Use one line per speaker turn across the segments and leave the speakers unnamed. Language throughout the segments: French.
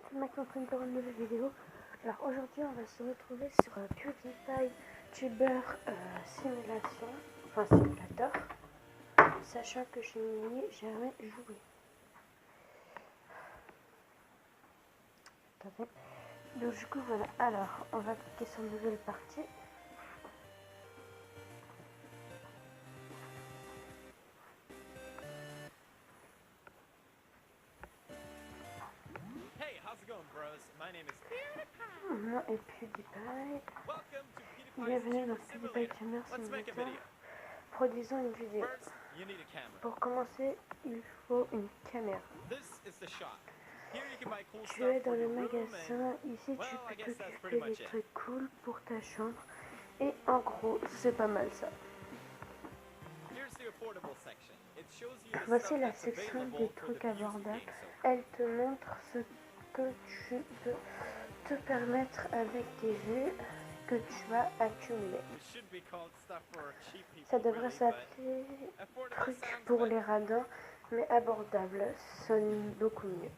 c'est Max en train de faire une nouvelle vidéo. Alors aujourd'hui on va se retrouver sur PewDiePie Tuber Simulation, enfin simulator, sachant que je n'y ai jamais joué. Attendez. Donc du coup voilà, alors on va cliquer sur nouvelle partie. Mon nom est PewDiePie. Bienvenue dans PewDiePie Tuber Simulator. Produisons une vidéo. Pour commencer, il faut une caméra. Tu es dans le magasin, ici tu peux t'occuper des trucs cool pour ta chambre. Et en gros, c'est pas mal ça. Voici la section des trucs abordables. Elle te montre ce que tu peux te permettre avec tes vues que tu as accumulées. Ça devrait s'appeler truc pour les radins, mais abordable, sonne beaucoup mieux.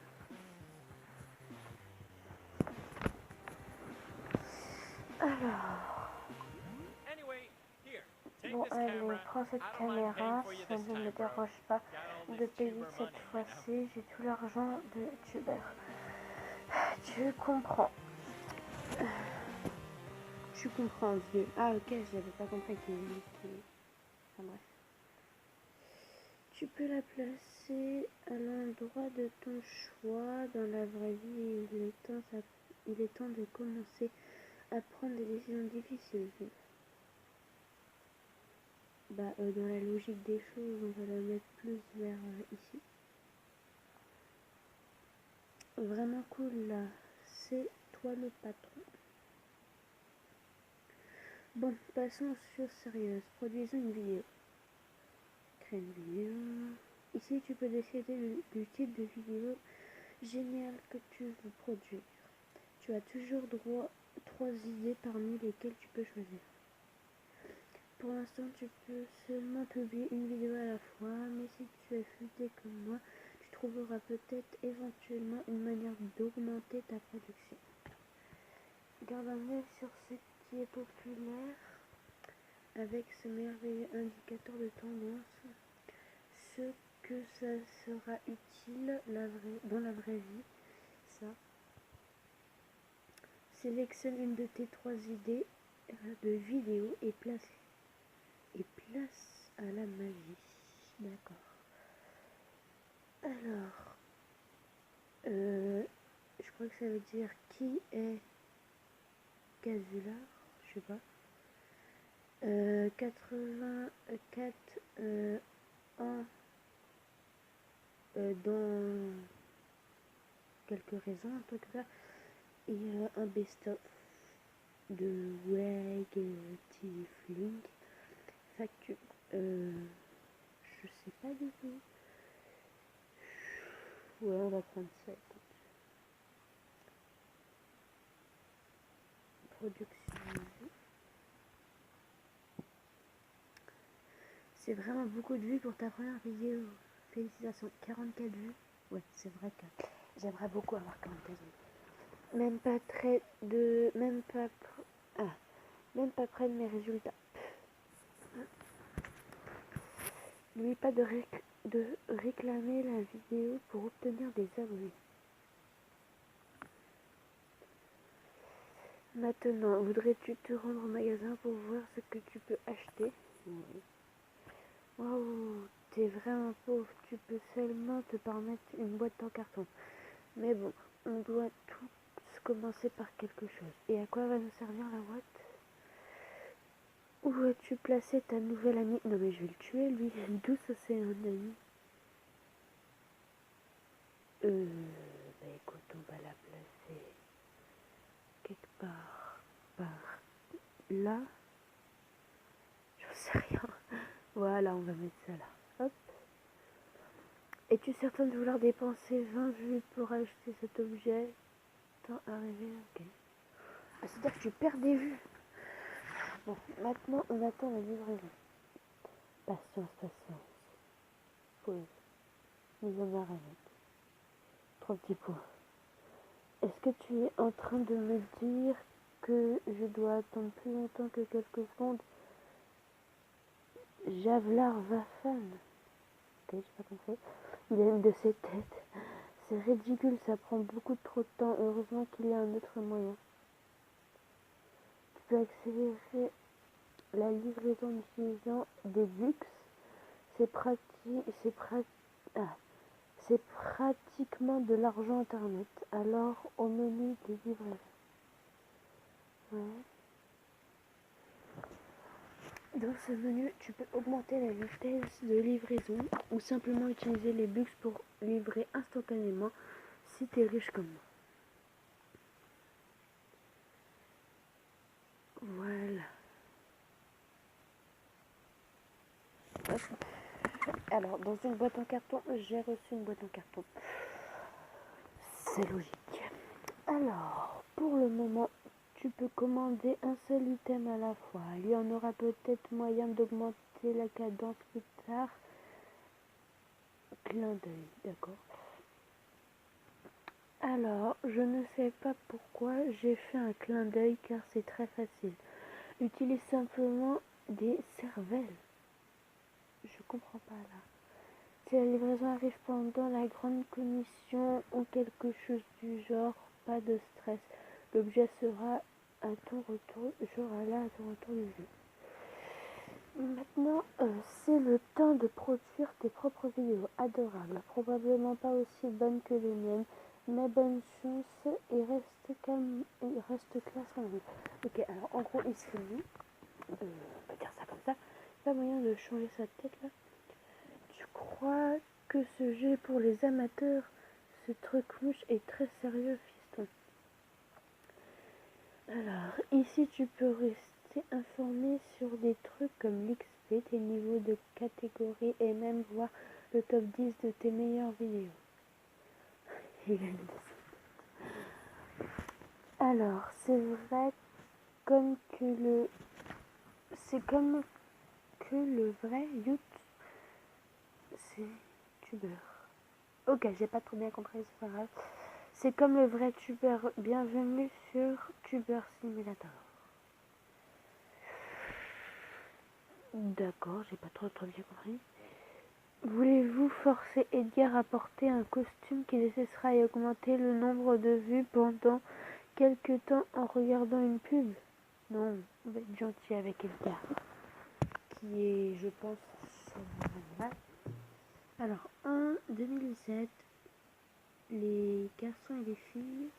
Alors, bon allez, prends cette caméra, ça ne me dérange pas de payer cette fois-ci, j'ai tout l'argent de Tuber. Tu comprends. Tu comprends, vieux. Ah ok, je n'avais pas compris qu'il... Enfin bref. Tu peux la placer à l'endroit de ton choix. Dans la vraie vie, il est temps de commencer à prendre des décisions difficiles. Dans la logique des choses, on va la mettre plus vers ici. Vraiment cool là, c'est toi le patron. Bon, passons aux choses sérieuses. Produisons une vidéo. Créer une vidéo. Ici, tu peux décider du type de vidéo géniale que tu veux produire. Tu as toujours droit à 3 idées parmi lesquelles tu peux choisir. Pour l'instant, tu peux seulement publier une vidéo à la fois, mais si tu es futé comme moi, tu trouveras peut-être éventuellement une manière d'augmenter ta production. Garde un œil sur ce qui est populaire avec ce merveilleux indicateur de tendance, ce que ça sera utile dans la vraie vie, ça. Sélectionne une de tes 3 idées de vidéo et place à la magie. D'accord. Alors, je crois que ça veut dire qui est Casula, je sais pas. 84 ans dans quelques raisons, en tout cas, et un best-of de Weg Tiefling facture. Je sais pas du tout. Ouais, on va prendre ça. Production. C'est vraiment beaucoup de vues pour ta première vidéo. Félicitations, 44 vues. Ouais, c'est vrai que j'aimerais beaucoup avoir 44 vues. Même pas près de mes résultats. N'oublie pas de réclamer la vidéo pour obtenir des abonnés. Maintenant, voudrais-tu te rendre au magasin pour voir ce que tu peux acheter? Oui. Waouh, t'es vraiment pauvre, tu peux seulement te permettre une boîte en carton. Mais bon, on doit tous commencer par quelque chose. Et à quoi va nous servir la boîte? Où as-tu placé ta nouvelle amie? Non mais je vais le tuer lui, d'où ça c'est un ami? Écoute, on va la placer quelque part par là. J'en sais rien. Voilà, on va mettre ça là. Hop. Es-tu certain de vouloir dépenser 20 vues pour acheter cet objet? Temps arrivé, ok. Ah, c'est-à-dire que tu perds des vues. Bon, maintenant on attend la livraison. Patience. Pause. Mise en arrêt. 3 petits points. en train de me dire que je dois attendre plus longtemps que quelques secondes. Javlar Vafan. Ok, j'ai pas compris. Il a une de ses têtes. C'est ridicule, ça prend beaucoup trop de temps. Heureusement qu'il y a un autre moyen. Tu peux accélérer la livraison en utilisant des bux. C'est c'est pratiquement de l'argent internet. Alors, au menu des livraisons. Ouais. Dans ce menu, tu peux augmenter la vitesse de livraison ou simplement utiliser les bux pour livrer instantanément si tu es riche comme moi. Voilà. Alors, dans une boîte en carton, j'ai reçu une boîte en carton. C'est logique. Alors, pour le moment, tu peux commander un seul item à la fois. Il y en aura peut-être moyen d'augmenter la cadence plus tard. Clin d'œil, d'accord. Alors, je ne sais pas pourquoi j'ai fait un clin d'œil car c'est très facile. Utilise simplement des cervelles. Je comprends pas là. Si la livraison arrive pendant la grande commission ou quelque chose du genre, pas de stress. L'objet sera à ton retour, sera là à ton retour du jeu. Maintenant, c'est le temps de produire tes propres vidéos adorables, probablement pas aussi bonnes que les miennes, mais bonne chance et reste calme et reste classe en vie. Ok, alors en gros, il se finit. On peut dire ça comme ça. Pas moyen de changer sa tête là. Tu crois que ce jeu pour les amateurs, ce truc mouche est très sérieux, fiston. Alors, ici tu peux rester informé sur des trucs comme l'XP, tes niveaux de catégorie et même voir le top 10 de tes meilleures vidéos. Alors, c'est vrai comme que le... C'est comme que le vrai YouTube... C'est tubeur. Ok, j'ai pas trop bien compris, c'est pas grave. C'est comme le vrai tubeur. Bienvenue sur Tuber Simulator. D'accord, j'ai pas trop bien compris. Voulez-vous forcer Edgar à porter un costume qui nécessitera et augmenter le nombre de vues pendant quelques temps en regardant une pub? Non, on va être gentil avec Edgar, qui est, je pense, son animal. Alors, en 2007, les garçons et les filles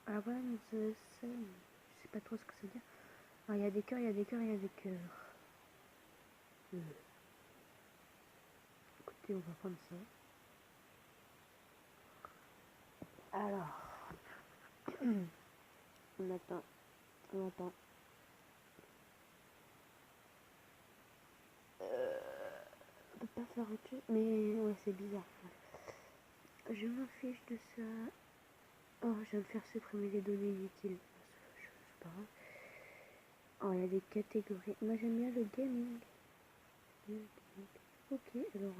Around the Sun, je sais pas trop ce que ça veut dire. Alors, il y a des cœurs, il y a des cœurs, il y a des cœurs. Écoutez, on va prendre ça. Alors, on attend. On peut pas faire autre chose, mais ouais, c'est bizarre. Ouais. Je m'en fiche de ça. Oh, je viens de faire supprimer les données inutiles. C'est pas grave. Oh, il y a des catégories. Moi, j'aime bien le gaming. Ok, alors,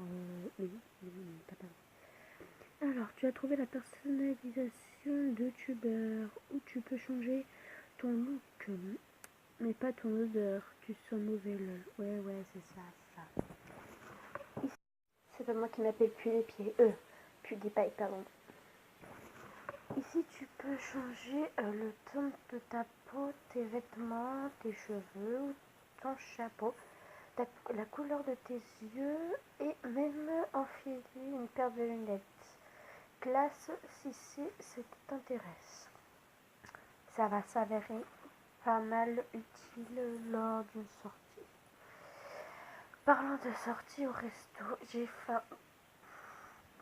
oui, pas grave. Alors, tu as trouvé la personnalisation de Tuber, où tu peux changer ton look, mais pas ton odeur. Tu sens mauvais, lol. Ouais, c'est ça. C'est pas moi qui m'appelle PewDiePie. PewDiePie, pardon. Ici, tu peux changer le ton de ta peau, tes vêtements, tes cheveux, ton chapeau, la couleur de tes yeux et même enfiler une paire de lunettes. Classe si c'est ce qui t'intéresse. Ça va s'avérer pas mal utile lors d'une sortie. Parlant de sortie au resto, j'ai faim.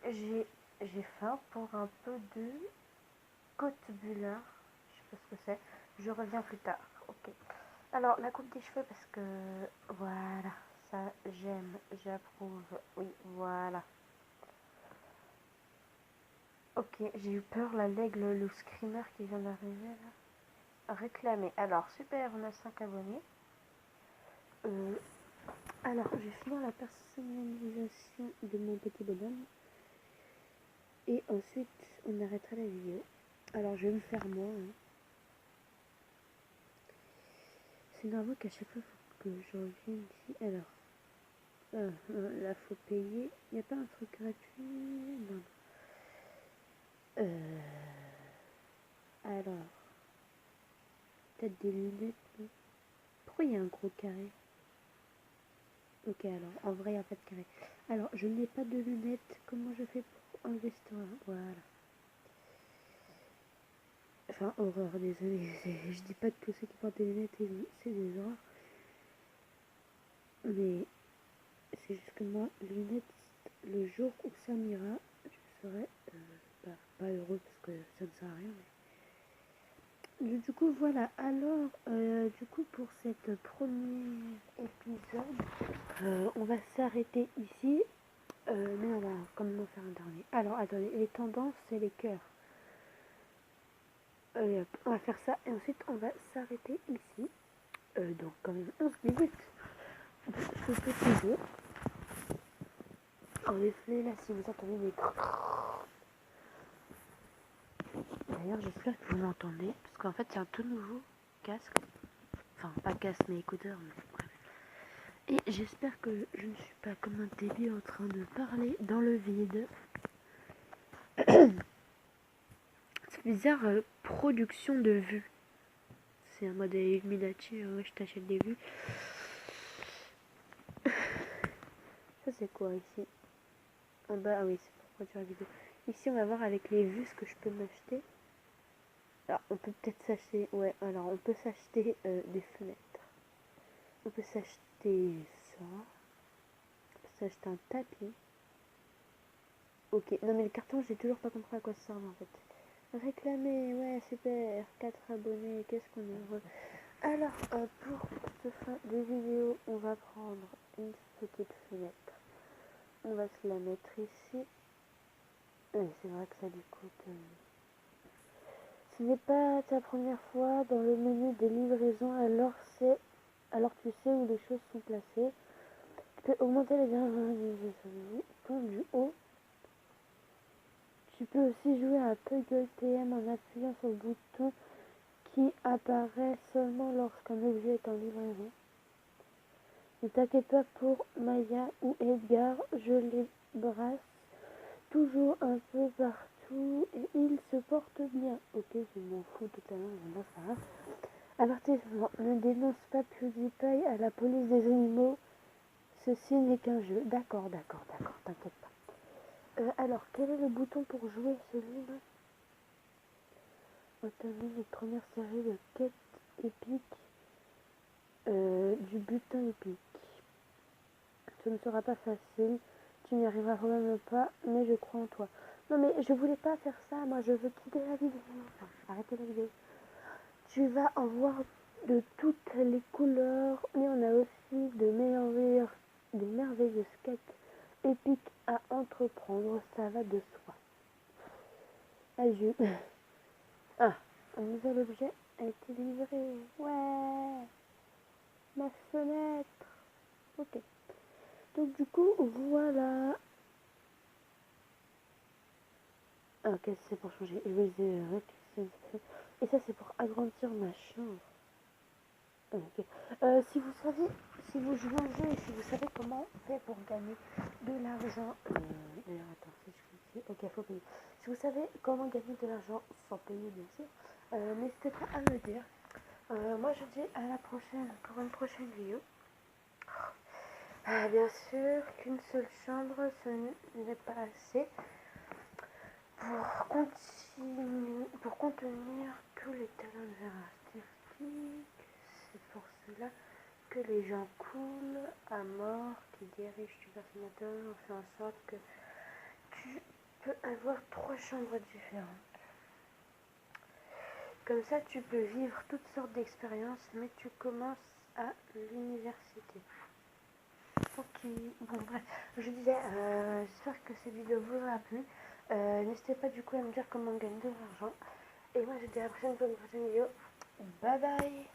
J'ai faim pour un peu de côte buller. Je sais pas ce que c'est. Je reviens plus tard. Ok. Alors, la coupe des cheveux parce que... Voilà. Ça, j'aime. J'approuve. Oui, voilà. Ok, j'ai eu peur. L'aigle, le screamer qui vient d'arriver là. Réclamer. Alors, super, on a 5 abonnés. Alors, je vais finir la personnalisation de mon petit bonhomme. Et ensuite, on arrêtera la vidéo. Alors je vais me faire moi. Hein. C'est normal qu'à chaque fois faut que je revienne ici. Alors, là faut payer. Il n'y a pas un truc gratuit? Non. Alors, peut-être des lunettes. Non. Pourquoi il y a un gros carré? Ok, alors en vrai il n'y a pas de carré. Alors, je n'ai pas de lunettes. Comment je fais pour enlever ce temps? Voilà. Enfin, horreur, désolé. Je dis pas que tous ceux qui portent des lunettes, c'est des horreurs. Mais c'est juste que moi, lunettes, le jour où ça m'ira, je serai pas heureux parce que ça ne sert à rien. Mais... Du coup, voilà. Alors, du coup, pour cette premier épisode, on va s'arrêter ici. Mais on va quand même faire un dernier. Alors, attendez, les tendances, c'est les cœurs. Allez hop, on va faire ça et ensuite on va s'arrêter ici. Donc quand même 11 minutes de ce petit jeu. En effet, là, si vous entendez des... D'ailleurs, j'espère que vous m'entendez. Parce qu'en fait, c'est un tout nouveau casque. Enfin, pas casque, mais écouteur. Mais bref. Et j'espère que je ne suis pas comme un débile en train de parler dans le vide. C'est bizarre, production de vues. C'est un mode Illuminati, ouais, je t'achète des vues. Ça, c'est quoi ici? En bas, ah oui, c'est pour produire la vidéo. Ici, on va voir avec les vues ce que je peux m'acheter. Alors, on peut peut-être s'acheter... Ouais, alors, on peut s'acheter des fenêtres. On peut s'acheter ça. On peut s'acheter un tapis. Ok. Non, mais le carton, j'ai toujours pas compris à quoi ça servait, en fait. Réclamer, ouais, super. 4 abonnés, qu'est-ce qu'on est heureux. Alors, pour cette fin de vidéo, on va prendre une petite fenêtre. On va se la mettre ici. Oui, c'est vrai que ça lui coûte... Ce n'est pas ta première fois dans le menu des livraisons, alors tu sais où les choses sont placées. Tu peux augmenter les bienvenus du haut. Tu peux aussi jouer à Puggle TM en appuyant sur le bouton qui apparaît seulement lorsqu'un objet est en livraison. Ne t'inquiète pas pour Maya ou Edgar, je les brasse toujours un peu partout et ils se portent bien. Ok, je m'en fous totalement, mais ça va. Avertissement, ne dénonce pas PewDiePie à la police des animaux. Ceci n'est qu'un jeu. D'accord, t'inquiète pas. Alors, quel est le bouton pour jouer celui-là? On termine les premières séries de quêtes épiques du butin épique. Ce ne sera pas facile, tu n'y arriveras probablement pas, mais je crois en toi. Non mais je voulais pas faire ça, moi je veux quitter la vidéo. Enfin, arrêter la vidéo. Tu vas en voir de toutes les couleurs, mais on a aussi des merveilleuses quêtes épiques à entreprendre, ça va de soi. Adieu. Ah, un nouvel objet a été livré. Ouais, ma fenêtre. Ok. Donc du coup, voilà. Ah, ok, c'est pour changer. Et ça, c'est pour agrandir ma chambre. Ok. Si vous jouez un jeu et si vous savez comment on fait pour gagner de l'argent, d'ailleurs, attends, si je clique ici, ok, faut payer. Si vous savez comment gagner de l'argent sans payer, bien sûr, n'hésitez pas à me dire. Moi, je dis à la prochaine pour une prochaine vidéo. Bien sûr qu'une seule chambre, ce n'est pas assez pour contenir tous les talents de artistiques. C'est pour cela que les gens coulent à mort, qui dirigent du personnage, on fait en sorte que tu peux avoir 3 chambres différentes. Comme ça, tu peux vivre toutes sortes d'expériences, mais tu commences à l'université. Ok, bon bref, je disais, j'espère que cette vidéo vous aura plu. N'hésitez pas du coup à me dire comment on gagne de l'argent. Et moi je vous dis à la prochaine pour une prochaine vidéo. Bye bye.